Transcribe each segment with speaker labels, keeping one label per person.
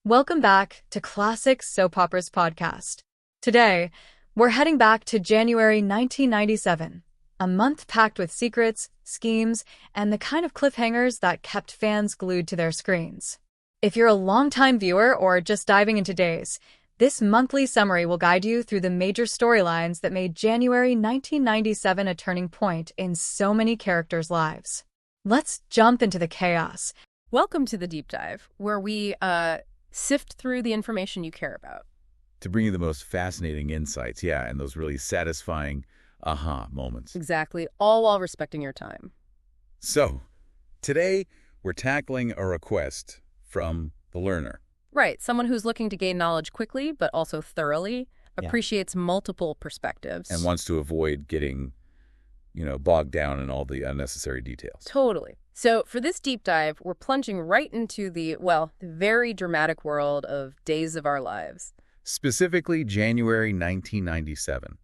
Speaker 1: Welcome back to Classic Soap Operas Podcast. Today, we're heading back to January 1997, a month packed with secrets, schemes, and the kind of cliffhangers that kept fans glued to their screens. If you're a longtime viewer or just diving into days, this monthly summary will guide you through the major storylines that made January 1997 a turning point in so many characters' lives. Let's jump into the chaos.
Speaker 2: Welcome to the Deep Dive, where we sift through the information you care about.
Speaker 3: To bring you the most fascinating insights, and those really satisfying aha moments.
Speaker 2: Exactly, all while respecting your time.
Speaker 3: So, today we're tackling a request from the learner.
Speaker 2: Right, someone who's looking to gain knowledge quickly, but also thoroughly, appreciates multiple perspectives.
Speaker 3: And wants to avoid getting, bogged down in all the unnecessary details.
Speaker 2: Totally. So for this deep dive, we're plunging right into the very dramatic world of Days of Our Lives.
Speaker 3: Specifically, January 1997.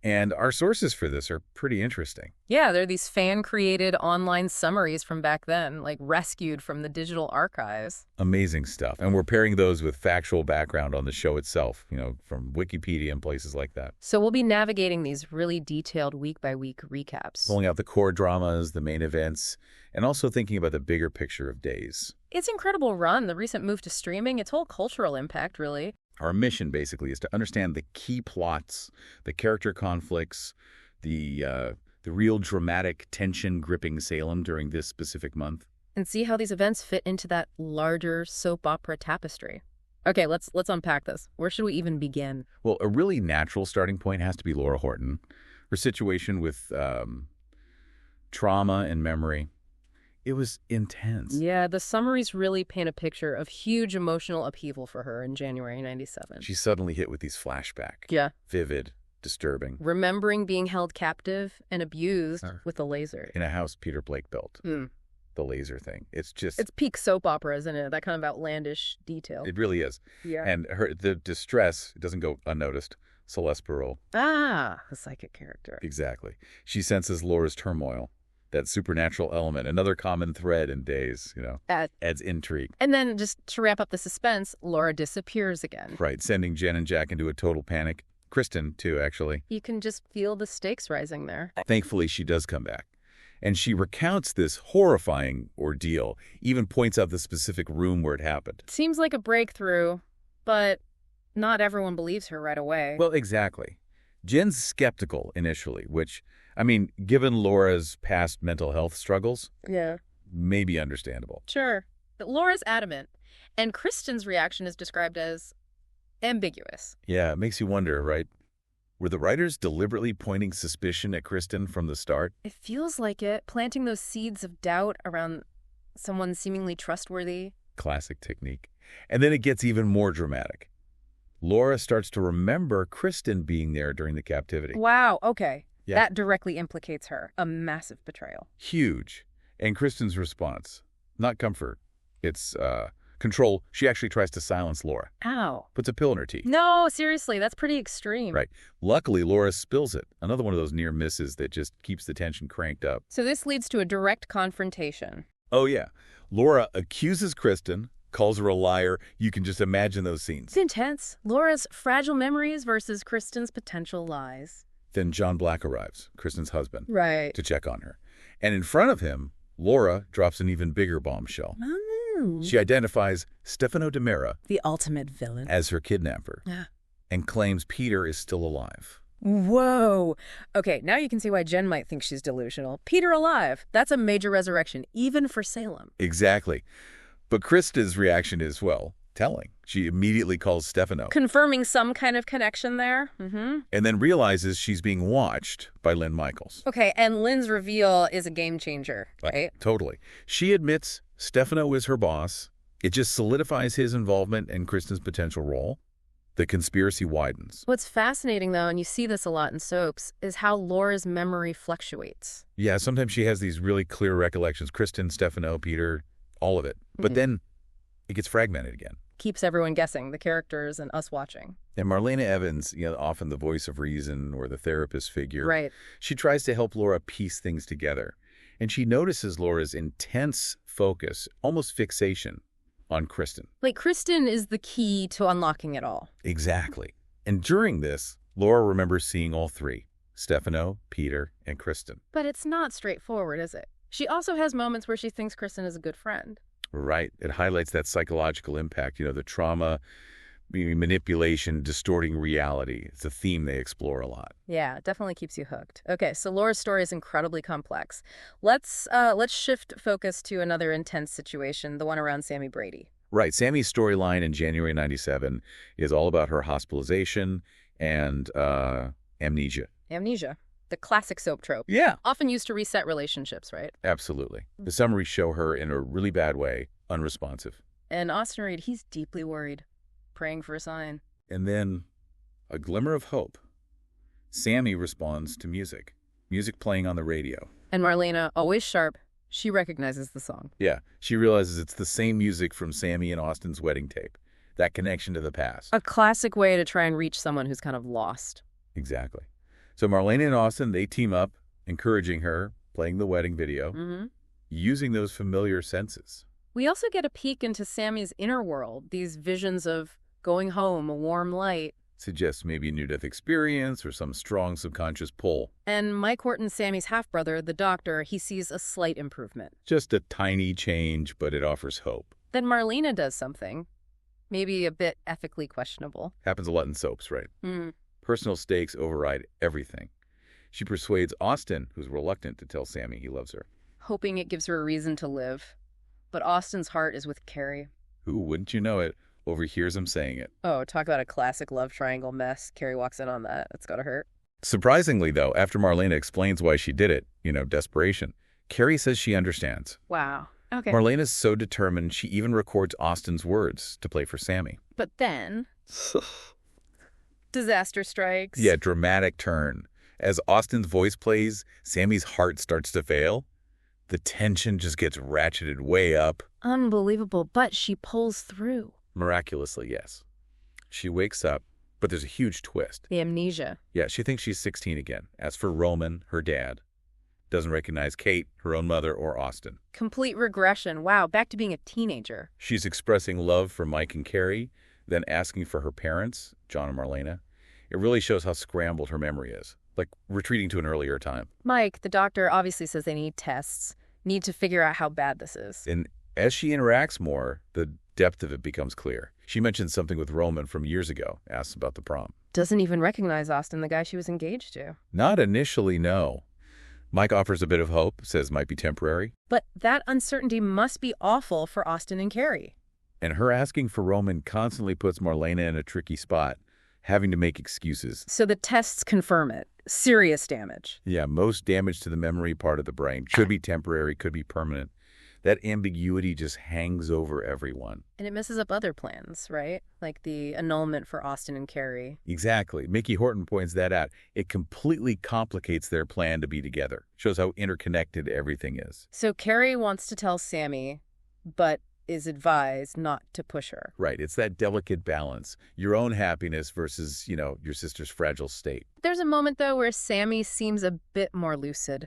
Speaker 3: And our sources for this are pretty interesting.
Speaker 2: Yeah, they're these fan-created online summaries from back then, like rescued from the digital archives.
Speaker 3: Amazing stuff. And we're pairing those with factual background on the show itself, from Wikipedia and places like that.
Speaker 2: So we'll be navigating these really detailed week-by-week recaps.
Speaker 3: Pulling out the core dramas, the main events, and also thinking about the bigger picture of Days.
Speaker 2: It's an incredible run, the recent move to streaming, its whole cultural impact, really.
Speaker 3: Our mission, basically, is to understand the key plots, the character conflicts, the real dramatic tension-gripping Salem during this specific month.
Speaker 2: And see how these events fit into that larger soap opera tapestry. Okay, let's unpack this. Where should we even begin?
Speaker 3: Well, a really natural starting point has to be Laura Horton. Her situation with trauma and memory. It was intense.
Speaker 2: Yeah, the summaries really paint a picture of huge emotional upheaval for her in January 97.
Speaker 3: She's suddenly hit with these flashbacks.
Speaker 2: Yeah.
Speaker 3: Vivid, disturbing.
Speaker 2: Remembering being held captive and abused with a laser.
Speaker 3: In a house Peter Blake built. The laser thing. It's
Speaker 2: peak soap opera, isn't it? That kind of outlandish detail.
Speaker 3: It really is.
Speaker 2: Yeah.
Speaker 3: And the distress, it doesn't go unnoticed. Celeste Perot.
Speaker 2: Ah, a psychic character.
Speaker 3: Exactly. She senses Laura's turmoil. That supernatural element, another common thread in Days, adds intrigue.
Speaker 2: And then just to wrap up the suspense, Laura disappears again.
Speaker 3: Right, sending Jen and Jack into a total panic. Kristen, too, actually.
Speaker 2: You can just feel the stakes rising there.
Speaker 3: Thankfully, she does come back. And she recounts this horrifying ordeal, even points out the specific room where it happened.
Speaker 2: Seems like a breakthrough, but not everyone believes her right away.
Speaker 3: Well, exactly. Jen's skeptical initially, which, given Laura's past mental health struggles, may be understandable.
Speaker 2: Sure. But Laura's adamant, and Kristen's reaction is described as ambiguous.
Speaker 3: Yeah, it makes you wonder, right? Were the writers deliberately pointing suspicion at Kristen from the start?
Speaker 2: It feels like it, planting those seeds of doubt around someone seemingly trustworthy.
Speaker 3: Classic technique. And then it gets even more dramatic. Laura starts to remember Kristen being there during the captivity.
Speaker 2: Wow, okay.
Speaker 3: Yeah.
Speaker 2: That directly implicates her. A massive betrayal.
Speaker 3: Huge. And Kristen's response, not comfort, it's control. She actually tries to silence Laura.
Speaker 2: Ow.
Speaker 3: Puts a pill in her teeth.
Speaker 2: No, seriously, that's pretty extreme.
Speaker 3: Right. Luckily, Laura spills it. Another one of those near misses that just keeps the tension cranked up.
Speaker 2: So this leads to a direct confrontation.
Speaker 3: Oh, yeah. Laura accuses Kristen, calls her a liar. You can just imagine those scenes.
Speaker 2: It's intense. Laura's fragile memories versus Kristen's potential lies.
Speaker 3: Then John Black arrives, Kristen's husband,
Speaker 2: right,
Speaker 3: to check on her. And in front of him, Laura drops an even bigger bombshell.
Speaker 2: Oh.
Speaker 3: She identifies Stefano Di Mera,
Speaker 2: the ultimate villain,
Speaker 3: as her kidnapper, and claims Peter is still alive.
Speaker 2: Whoa. Okay, now you can see why Jen might think she's delusional. Peter alive. That's a major resurrection, even for Salem.
Speaker 3: Exactly. But Krista's reaction is, telling. She immediately calls Stefano.
Speaker 2: Confirming some kind of connection there.
Speaker 3: And then realizes she's being watched by Lynn Michaels.
Speaker 2: Okay, and Lynn's reveal is a game changer, right?
Speaker 3: Totally. She admits Stefano is her boss. It just solidifies his involvement in Kristen's potential role. The conspiracy widens.
Speaker 2: What's fascinating, though, and you see this a lot in soaps, is how Laura's memory fluctuates.
Speaker 3: Yeah, sometimes she has these really clear recollections. Kristen, Stefano, Peter, all of it. But then it gets fragmented again.
Speaker 2: Keeps everyone guessing, the characters and us watching.
Speaker 3: And Marlena Evans, often the voice of reason or the therapist figure.
Speaker 2: Right.
Speaker 3: She tries to help Laura piece things together. And she notices Laura's intense focus, almost fixation, on Kristen.
Speaker 2: Like, Kristen is the key to unlocking it all.
Speaker 3: Exactly. And during this, Laura remembers seeing all three, Stefano, Peter, and Kristen.
Speaker 2: But it's not straightforward, is it? She also has moments where she thinks Kristen is a good friend.
Speaker 3: Right. It highlights that psychological impact, the trauma, manipulation, distorting reality. It's a theme they explore a lot.
Speaker 2: Yeah, it definitely keeps you hooked. Okay, so Laura's story is incredibly complex. Let's shift focus to another intense situation, the one around Sammy Brady.
Speaker 3: Right. Sammy's storyline in January 97 is all about her hospitalization and amnesia.
Speaker 2: Amnesia. The classic soap trope.
Speaker 3: Yeah.
Speaker 2: Often used to reset relationships, right?
Speaker 3: Absolutely. The summaries show her in a really bad way, unresponsive.
Speaker 2: And Austin Reed, he's deeply worried, praying for a sign.
Speaker 3: And then a glimmer of hope. Sammy responds to music playing on the radio.
Speaker 2: And Marlena, always sharp, she recognizes the song.
Speaker 3: Yeah, she realizes it's the same music from Sammy and Austin's wedding tape. That connection to the past.
Speaker 2: A classic way to try and reach someone who's kind of lost.
Speaker 3: Exactly. So Marlena and Austin, they team up, encouraging her, playing the wedding video, using those familiar senses.
Speaker 2: We also get a peek into Sammy's inner world, these visions of going home, a warm light.
Speaker 3: Suggests maybe a near-death experience or some strong subconscious pull.
Speaker 2: And Mike Horton, Sammy's half-brother, the doctor, he sees a slight improvement.
Speaker 3: Just a tiny change, but it offers hope.
Speaker 2: Then Marlena does something, maybe a bit ethically questionable.
Speaker 3: Happens a lot in soaps, right? Personal stakes override everything. She persuades Austin, who's reluctant to tell Sammy he loves her.
Speaker 2: Hoping it gives her a reason to live. But Austin's heart is with Carrie.
Speaker 3: Who, wouldn't you know it, overhears him saying it.
Speaker 2: Oh, talk about a classic love triangle mess. Carrie walks in on that. That's gotta hurt.
Speaker 3: Surprisingly, though, after Marlena explains why she did it, desperation, Carrie says she understands.
Speaker 2: Wow. Okay.
Speaker 3: Marlena's so determined she even records Austin's words to play for Sammy.
Speaker 2: But then... disaster strikes.
Speaker 3: Yeah, dramatic turn. As Austin's voice plays, Sammy's heart starts to fail. The tension just gets ratcheted way up.
Speaker 2: Unbelievable, but she pulls through.
Speaker 3: Miraculously, yes. She wakes up, but there's a huge twist.
Speaker 2: The amnesia.
Speaker 3: Yeah, she thinks she's 16 again. As for Roman, her dad, doesn't recognize Kate, her own mother, or Austin.
Speaker 2: Complete regression. Wow, back to being a teenager.
Speaker 3: She's expressing love for Mike and Carrie, then asking for her parents, John and Marlena. It really shows how scrambled her memory is, like retreating to an earlier time.
Speaker 2: Mike, the doctor, obviously says they need tests, need to figure out how bad this is.
Speaker 3: And as she interacts more, the depth of it becomes clear. She mentions something with Roman from years ago, asks about the prom.
Speaker 2: Doesn't even recognize Austin, the guy she was engaged to.
Speaker 3: Not initially, no. Mike offers a bit of hope, says might be temporary.
Speaker 2: But that uncertainty must be awful for Austin and Carrie.
Speaker 3: And her asking for Roman constantly puts Marlena in a tricky spot, having to make excuses.
Speaker 2: So the tests confirm it. Serious damage.
Speaker 3: Yeah, most damage to the memory part of the brain. Could be temporary, could be permanent. That ambiguity just hangs over everyone.
Speaker 2: And it messes up other plans, right? Like the annulment for Austin and Carrie.
Speaker 3: Exactly. Mickey Horton points that out. It completely complicates their plan to be together. Shows how interconnected everything is.
Speaker 2: So Carrie wants to tell Sammy, but is advised not to push her.
Speaker 3: Right. It's that delicate balance. Your own happiness versus, your sister's fragile state.
Speaker 2: There's a moment, though, where Sammy seems a bit more lucid.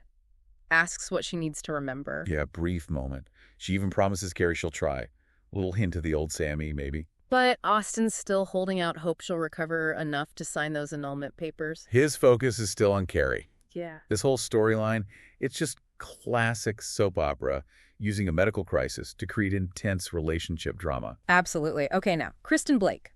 Speaker 2: Asks what she needs to remember.
Speaker 3: Yeah, brief moment. She even promises Carrie she'll try. A little hint of the old Sammy, maybe.
Speaker 2: But Austin's still holding out hope she'll recover enough to sign those annulment papers.
Speaker 3: His focus is still on Carrie.
Speaker 2: Yeah.
Speaker 3: This whole storyline, it's just classic soap opera using a medical crisis to create intense relationship drama.
Speaker 2: Absolutely. Okay, now, Kristen Blake.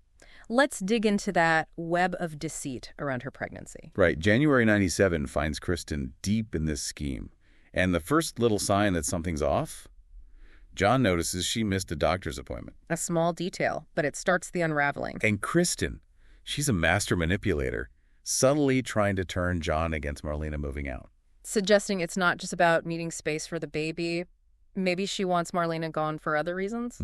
Speaker 2: Let's dig into that web of deceit around her pregnancy.
Speaker 3: Right. January 97 finds Kristen deep in this scheme. And the first little sign that something's off, John notices she missed a doctor's appointment.
Speaker 2: A small detail, but it starts the unraveling.
Speaker 3: And Kristen, she's a master manipulator, subtly trying to turn John against Marlena moving out.
Speaker 2: Suggesting it's not just about needing space for the baby. Maybe she wants Marlena gone for other reasons?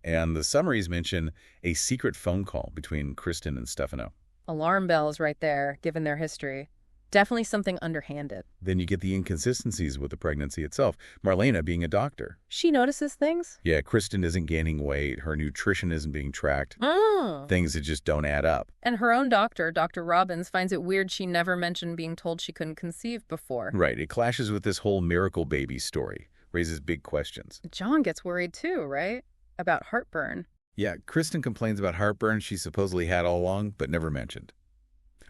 Speaker 3: And the summaries mention a secret phone call between Kristen and Stefano.
Speaker 2: Alarm bells right there, given their history. Definitely something underhanded.
Speaker 3: Then you get the inconsistencies with the pregnancy itself. Marlena being a doctor.
Speaker 2: She notices things?
Speaker 3: Yeah, Kristen isn't gaining weight. Her nutrition isn't being tracked. Things that just don't add up.
Speaker 2: And her own doctor, Dr. Robbins, finds it weird she never mentioned being told she couldn't conceive before.
Speaker 3: Right. It clashes with this whole miracle baby story. Raises big questions.
Speaker 2: John gets worried too, right? about heartburn.
Speaker 3: Yeah, Kristen complains about heartburn she supposedly had all along, but never mentioned.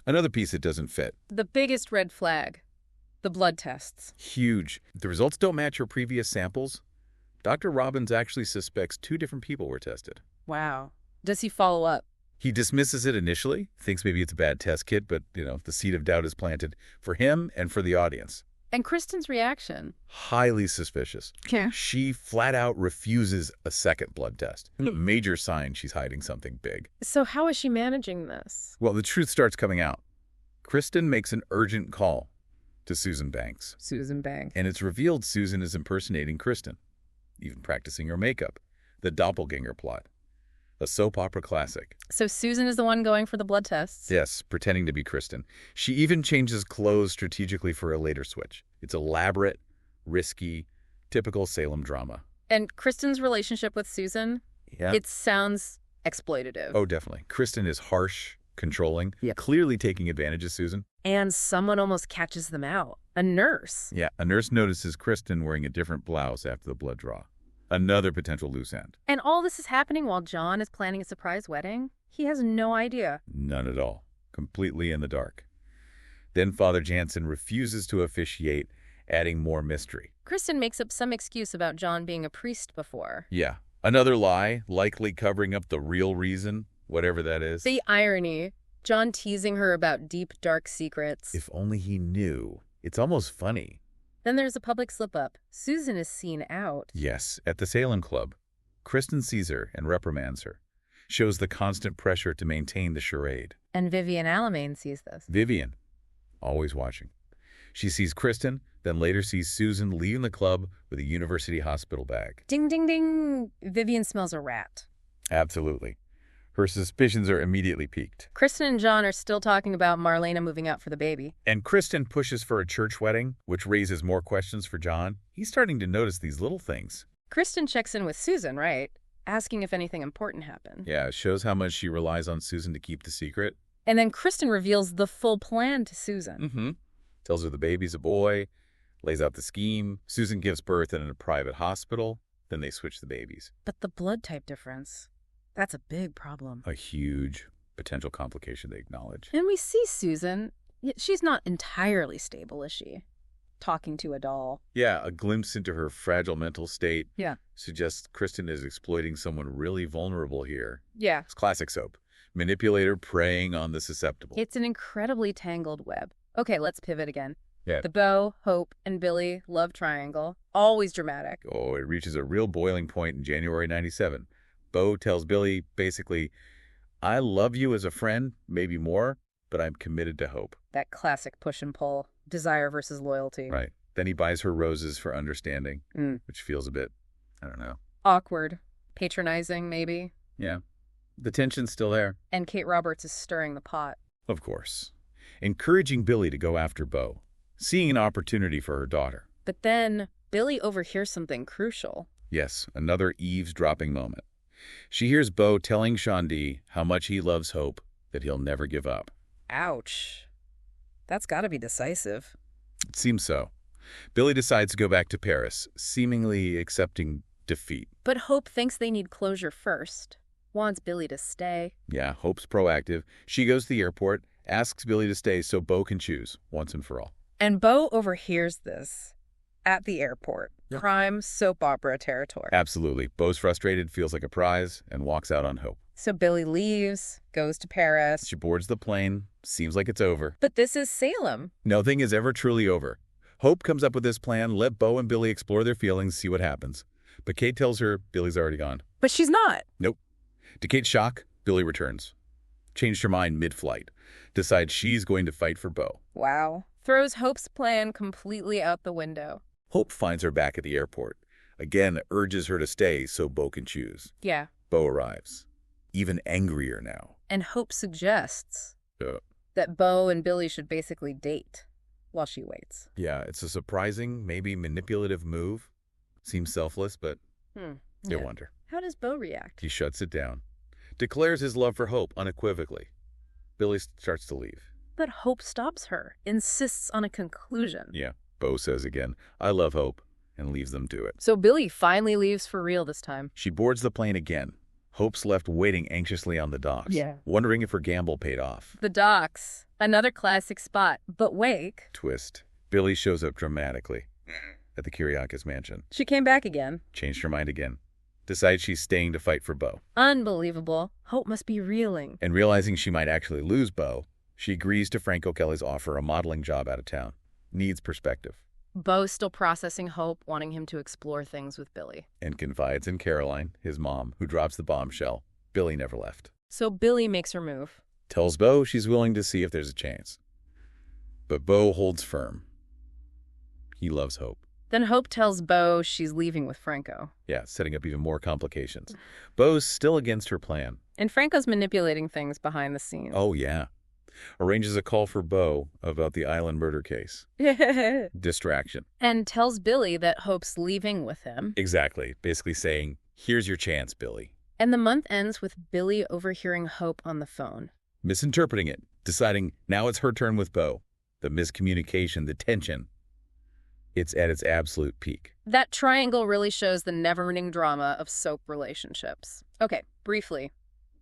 Speaker 3: Another piece that doesn't fit.
Speaker 2: The biggest red flag, the blood tests.
Speaker 3: Huge. The results don't match her previous samples. Dr. Robbins actually suspects 2 different people were tested.
Speaker 2: Wow. Does he follow up?
Speaker 3: He dismisses it initially, thinks maybe it's a bad test kit, but, the seed of doubt is planted for him and for the audience.
Speaker 2: And Kristen's reaction?
Speaker 3: Highly suspicious.
Speaker 2: Yeah.
Speaker 3: She flat out refuses a second blood test. Major sign she's hiding something big.
Speaker 2: So how is she managing this?
Speaker 3: Well, the truth starts coming out. Kristen makes an urgent call to Susan Banks.
Speaker 2: Susan Banks.
Speaker 3: And it's revealed Susan is impersonating Kristen, even practicing her makeup. The doppelganger plot. A soap opera classic.
Speaker 2: So Susan is the one going for the blood tests?
Speaker 3: Yes, pretending to be Kristen. She even changes clothes strategically for a later switch. It's elaborate, risky, typical Salem drama.
Speaker 2: And Kristen's relationship with Susan?
Speaker 3: Yeah.
Speaker 2: It sounds exploitative.
Speaker 3: Oh, definitely. Kristen is harsh, controlling,
Speaker 2: Yeah.
Speaker 3: clearly taking advantage of Susan.
Speaker 2: And someone almost catches them out. A nurse.
Speaker 3: Yeah, a nurse notices Kristen wearing a different blouse after the blood draw. Another potential loose end.
Speaker 2: And all this is happening while John is planning a surprise wedding? He has no idea.
Speaker 3: None at all. Completely in the dark. Then Father Jansen refuses to officiate, adding more mystery.
Speaker 2: Kristen makes up some excuse about John being a priest before.
Speaker 3: Yeah. Another lie, likely covering up the real reason, whatever that is.
Speaker 2: The irony. John teasing her about deep, dark secrets.
Speaker 3: If only he knew. It's almost funny.
Speaker 2: Then there's a public slip-up. Susan is seen out.
Speaker 3: Yes, at the Salem Club. Kristen sees her and reprimands her. Shows the constant pressure to maintain the charade.
Speaker 2: And Vivian Alamain sees this.
Speaker 3: Vivian, always watching. She sees Kristen, then later sees Susan leaving the club with a university hospital bag.
Speaker 2: Ding, ding, ding. Vivian smells a rat.
Speaker 3: Absolutely. Her suspicions are immediately piqued.
Speaker 2: Kristen and John are still talking about Marlena moving out for the baby.
Speaker 3: And Kristen pushes for a church wedding, which raises more questions for John. He's starting to notice these little things.
Speaker 2: Kristen checks in with Susan, right? Asking if anything important happened.
Speaker 3: Yeah, it shows how much she relies on Susan to keep the secret.
Speaker 2: And then Kristen reveals the full plan to Susan.
Speaker 3: Mm-hmm. Tells her the baby's a boy, lays out the scheme. Susan gives birth in a private hospital. Then they switch the babies.
Speaker 2: But the blood type difference, that's a big problem.
Speaker 3: A huge potential complication they acknowledge.
Speaker 2: And we see Susan. She's not entirely stable, is she? Talking to a doll.
Speaker 3: Yeah, a glimpse into her fragile mental state.
Speaker 2: Yeah.
Speaker 3: Suggests Kristen is exploiting someone really vulnerable here.
Speaker 2: Yeah.
Speaker 3: It's classic soap. Manipulator preying on the susceptible.
Speaker 2: It's an incredibly tangled web. Okay, let's pivot again.
Speaker 3: Yeah.
Speaker 2: The Beau, Hope, and Billy love triangle. Always dramatic.
Speaker 3: Oh, it reaches a real boiling point in January 97. Beau tells Billy, basically, I love you as a friend, maybe more, but I'm committed to Hope.
Speaker 2: That classic push and pull. Desire versus loyalty.
Speaker 3: Right. Then he buys her roses for understanding,
Speaker 2: Mm.
Speaker 3: which feels a bit, I don't know.
Speaker 2: Awkward. Patronizing, maybe.
Speaker 3: Yeah. The tension's still there.
Speaker 2: And Kate Roberts is stirring the pot.
Speaker 3: Of course. Encouraging Billy to go after Beau, seeing an opportunity for her daughter.
Speaker 2: But then Billy overhears something crucial.
Speaker 3: Yes, another eavesdropping moment. She hears Beau telling Shaundi how much he loves Hope, that he'll never give up.
Speaker 2: Ouch. That's got to be decisive.
Speaker 3: It seems so. Billy decides to go back to Paris, seemingly accepting defeat.
Speaker 2: But Hope thinks they need closure first. Wants Billy to stay.
Speaker 3: Yeah, Hope's proactive. She goes to the airport, asks Billy to stay so Beau can choose, once and for all.
Speaker 2: And Beau overhears this at the airport.
Speaker 3: Yeah.
Speaker 2: Prime soap opera territory.
Speaker 3: Absolutely. Beau's frustrated, feels like a prize, and walks out on Hope.
Speaker 2: So Billy leaves, goes to Paris.
Speaker 3: She boards the plane, seems like it's over.
Speaker 2: But this is Salem.
Speaker 3: Nothing is ever truly over. Hope comes up with this plan, let Beau and Billy explore their feelings, see what happens. But Kate tells her Billy's already gone.
Speaker 2: But she's not.
Speaker 3: Nope. To Kate's shock, Billy returns. Changed her mind mid-flight. Decides she's going to fight for Beau.
Speaker 2: Wow. Throws Hope's plan completely out the window.
Speaker 3: Hope finds her back at the airport. Again, urges her to stay so Beau can choose.
Speaker 2: Yeah.
Speaker 3: Beau arrives. Even angrier now.
Speaker 2: And Hope suggests that Beau and Billy should basically date while she waits.
Speaker 3: Yeah, it's a surprising, maybe manipulative move. Seems selfless, but you wonder.
Speaker 2: How does Beau react?
Speaker 3: He shuts it down. Declares his love for Hope unequivocally. Billy starts to leave.
Speaker 2: But Hope stops her, insists on a conclusion.
Speaker 3: Yeah, Beau says again, I love Hope. and leaves them to it.
Speaker 2: So Billy finally leaves for real this time.
Speaker 3: She boards the plane again. Hope's left waiting anxiously on the docks, wondering if her gamble paid off.
Speaker 2: The docks. Another classic spot. But wait.
Speaker 3: Twist. Billy shows up dramatically at the Kyriakis mansion.
Speaker 2: She came back again.
Speaker 3: Changed her mind again. Decides she's staying to fight for Bo.
Speaker 2: Unbelievable. Hope must be reeling.
Speaker 3: And realizing she might actually lose Bo, she agrees to Frank O'Kelly's offer a modeling job out of town. Needs perspective.
Speaker 2: Bo's still processing Hope, wanting him to explore things with Billy.
Speaker 3: And confides in Caroline, his mom, who drops the bombshell. Billy never left.
Speaker 2: So Billy makes her move.
Speaker 3: Tells Bo she's willing to see if there's a chance. But Bo holds firm. He loves Hope.
Speaker 2: Then Hope tells Bo she's leaving with Franco.
Speaker 3: Yeah, setting up even more complications. Bo's still against her plan.
Speaker 2: And Franco's manipulating things behind the scenes.
Speaker 3: Oh, yeah. Arranges a call for Bo about the island murder case. Distraction.
Speaker 2: And tells Billy that Hope's leaving with him.
Speaker 3: Exactly. Basically saying, here's your chance, Billy.
Speaker 2: And the month ends with Billy overhearing Hope on the phone.
Speaker 3: Misinterpreting it. Deciding now it's her turn with Bo. The miscommunication, the tension. It's at its absolute peak.
Speaker 2: That triangle really shows the never-ending drama of soap relationships. Okay, briefly.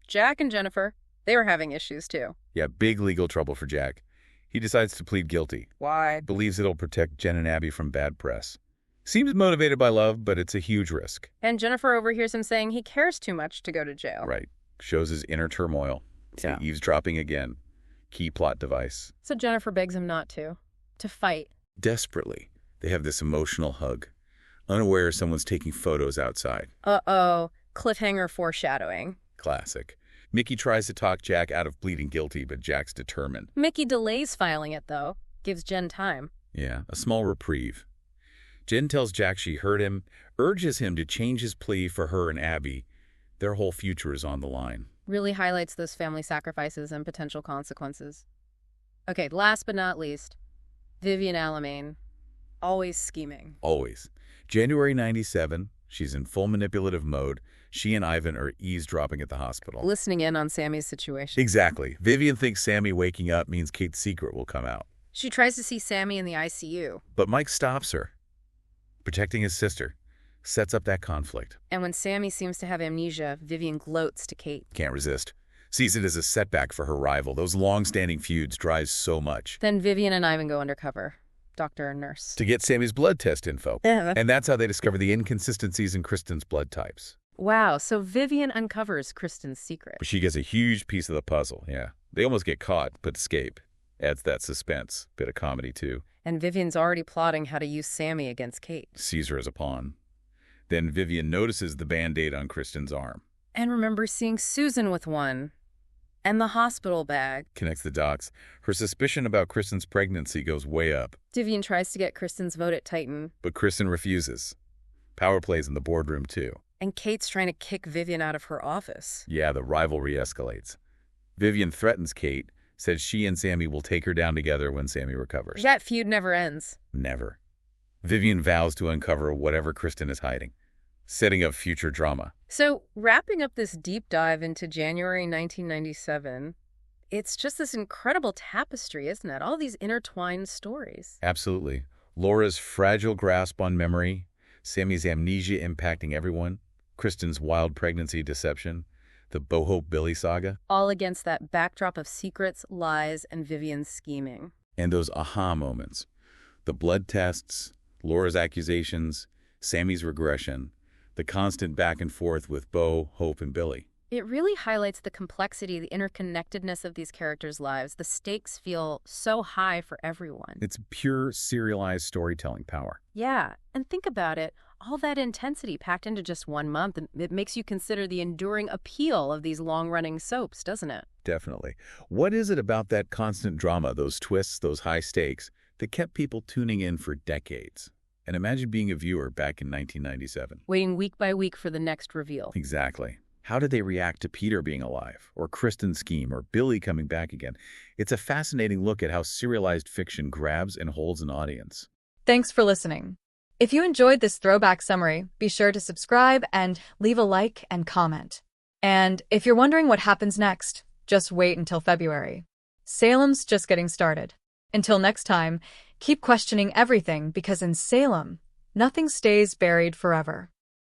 Speaker 2: Jack and Jennifer, they were having issues too.
Speaker 3: Yeah, big legal trouble for Jack. He decides to plead guilty.
Speaker 2: Why?
Speaker 3: Believes it'll protect Jen and Abby from bad press. Seems motivated by love, but it's a huge risk.
Speaker 2: And Jennifer overhears him saying he cares too much to go to jail.
Speaker 3: Right. Shows his inner turmoil.
Speaker 2: Yeah.
Speaker 3: Eavesdropping again. Key plot device.
Speaker 2: So Jennifer begs him not to fight.
Speaker 3: Desperately. They have this emotional hug. Unaware someone's taking photos outside.
Speaker 2: Uh-oh. Cliffhanger foreshadowing.
Speaker 3: Classic. Mickey tries to talk Jack out of pleading guilty, but Jack's determined.
Speaker 2: Mickey delays filing it, though. Gives Jen time.
Speaker 3: Yeah, a small reprieve. Jen tells Jack she hurt him, urges him to change his plea for her and Abby. Their whole future is on the line.
Speaker 2: Really highlights those family sacrifices and potential consequences. Okay, last but not least, Vivian Alamein. Always scheming.
Speaker 3: Always. January 97, she's in full manipulative mode. She and Ivan are eavesdropping at the hospital.
Speaker 2: Listening in on Sammy's situation.
Speaker 3: Exactly. Vivian thinks Sammy waking up means Kate's secret will come out.
Speaker 2: She tries to see Sammy in the ICU.
Speaker 3: But Mike stops her. Protecting his sister. Sets up that conflict.
Speaker 2: And when Sammy seems to have amnesia, Vivian gloats to Kate.
Speaker 3: Can't resist. Sees it as a setback for her rival. Those long-standing feuds drive so much.
Speaker 2: Then Vivian and Ivan go undercover. Doctor and nurse.
Speaker 3: To get Sammy's blood test info. And that's how they discover the inconsistencies in Kristen's blood types.
Speaker 2: Wow, so Vivian uncovers Kristen's secret.
Speaker 3: She gets a huge piece of the puzzle, yeah. They almost get caught, but escape. Adds that suspense. Bit of comedy, too.
Speaker 2: And Vivian's already plotting how to use Sammy against Kate.
Speaker 3: Sees her as a pawn. Then Vivian notices the Band-Aid on Kristen's arm.
Speaker 2: And remembers seeing Susan with one. And the hospital bag.
Speaker 3: Connects the dots. Her suspicion about Kristen's pregnancy goes way up.
Speaker 2: Vivian tries to get Kristen's vote at Titan.
Speaker 3: But Kristen refuses. Power plays in the boardroom, too.
Speaker 2: And Kate's trying to kick Vivian out of her office.
Speaker 3: Yeah, the rivalry escalates. Vivian threatens Kate, says she and Sammy will take her down together when Sammy recovers.
Speaker 2: That feud never ends.
Speaker 3: Never. Vivian vows to uncover whatever Kristen is hiding, setting up future drama.
Speaker 2: So, wrapping up this deep dive into January 1997, it's just this incredible tapestry, isn't it? All these intertwined stories.
Speaker 3: Absolutely. Laura's fragile grasp on memory, Sammy's amnesia impacting everyone, Kristen's wild pregnancy deception, the Bohope Billy saga.
Speaker 2: All against that backdrop of secrets, lies, and Vivian's scheming.
Speaker 3: And those aha moments. The blood tests, Laura's accusations, Sammy's regression, the constant back and forth with Bo, Hope, and Billy.
Speaker 2: It really highlights the complexity, the interconnectedness of these characters' lives. The stakes feel so high for everyone.
Speaker 3: It's pure serialized storytelling power.
Speaker 2: Yeah, and think about it. All that intensity packed into just 1 month, it makes you consider the enduring appeal of these long-running soaps, doesn't it?
Speaker 3: Definitely. What is it about that constant drama, those twists, those high stakes, that kept people tuning in for decades? And imagine being a viewer back in 1997.
Speaker 2: Waiting week by week for the next reveal.
Speaker 3: Exactly. How did they react to Peter being alive, or Kristen's scheme, or Billy coming back again? It's a fascinating look at how serialized fiction grabs and holds an audience.
Speaker 1: Thanks for listening. If you enjoyed this throwback summary, be sure to subscribe and leave a like and comment. And if you're wondering what happens next, just wait until February. Salem's just getting started. Until next time, keep questioning everything because in Salem, Nothing stays buried forever.